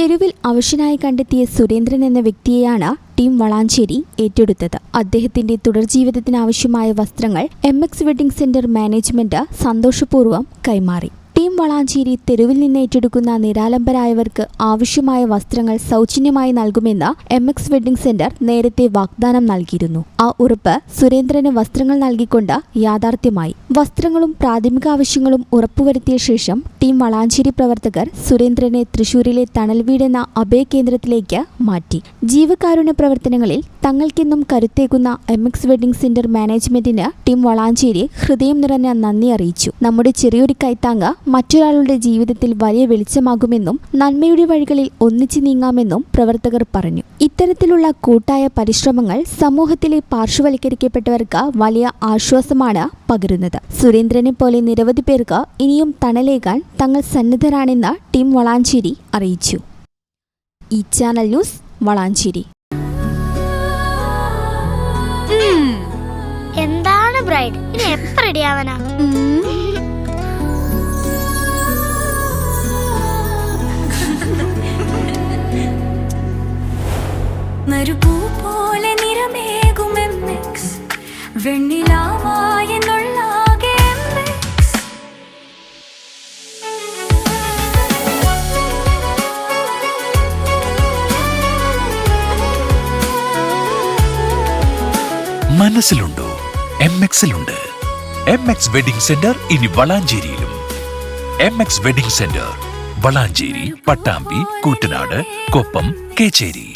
തെരുവിൽ അവശനായി കണ്ടെത്തിയ സുരേന്ദ്രൻ എന്ന വ്യക്തിയെയാണ് ടീം വളാഞ്ചേരി ഏറ്റെടുത്തത്. അദ്ദേഹത്തിന്റെ തുടർജീവിതത്തിനാവശ്യമായ വസ്ത്രങ്ങൾ MX വെഡിംഗ് സെന്റർ മാനേജ്മെന്റ് സന്തോഷപൂർവ്വം കൈമാറി. ടീം വളാഞ്ചേരി തെരുവിൽ നിന്ന് ഏറ്റെടുക്കുന്ന നിരാലംബരായവർക്ക് ആവശ്യമായ വസ്ത്രങ്ങൾ സൗജന്യമായി നൽകുമെന്ന് MX വെഡിംഗ് സെന്റർ നേരത്തെ വാഗ്ദാനം നൽകിയിരുന്നു. ആ ഉറപ്പ് സുരേന്ദ്രന് വസ്ത്രങ്ങൾ നൽകിക്കൊണ്ട് യാഥാർത്ഥ്യമായി. വസ്ത്രങ്ങളും പ്രാഥമിക ആവശ്യങ്ങളും ഉറപ്പുവരുത്തിയ ശേഷം ടീം വളാഞ്ചേരി പ്രവർത്തകർ സുരേന്ദ്രനെ തൃശൂരിലെ തണൽവീട് എന്ന അഭയകേന്ദ്രത്തിലേക്ക് മാറ്റി. ജീവകാരുണ്യ പ്രവർത്തനങ്ങളിൽ തങ്ങൾക്കെന്നും കരുത്തേകുന്ന MX വെഡിംഗ് സെന്റർ മാനേജ്മെന്റിന് ടീം വളാഞ്ചേരി ഹൃദയം നിറഞ്ഞ നന്ദി അറിയിച്ചു. നമ്മുടെ ചെറിയൊരു കൈത്താങ്ങ് മറ്റൊരാളുടെ ജീവിതത്തിൽ വലിയ വെളിച്ചമാകുമെന്നും നന്മയുടെ വഴികളിൽ ഒന്നിച്ചു നീങ്ങാമെന്നും പ്രവർത്തകർ പറഞ്ഞു. ഇത്തരത്തിലുള്ള കൂട്ടായ പരിശ്രമങ്ങൾ സമൂഹത്തിലെ പാർശ്വവൽക്കരിക്കപ്പെട്ടവർക്ക് വലിയ ആശ്വാസമാണ് പകരുന്നത്. സുരേന്ദ്രനെ പോലെ നിരവധി പേർക്ക് ഇനിയും തണലേകാൻ തങ്ങൾ സന്നദ്ധരാണെന്ന് ടീം വളാഞ്ചേരി അറിയിച്ചു. ഈ ചാനൽ ന്യൂസ് വളാഞ്ചേരി. എന്താണ് ബ്രൈഡ്, ഇനി എപ്പോ റെഡിയാവാനാ? നറുപൂ പോലെ നിറമേകും MX വെണ്ണിലാവായെന്നുള്ളാകെ MX. മനസ്സിലുണ്ടോ? MX-ലുണ്ട്. MX വെഡിംഗ് സെന്റർ ഇനി വളാഞ്ചേരിയിലും. MX wedding centre Valanchery, Pattambi, Koottanad, Koppam, Kecheri.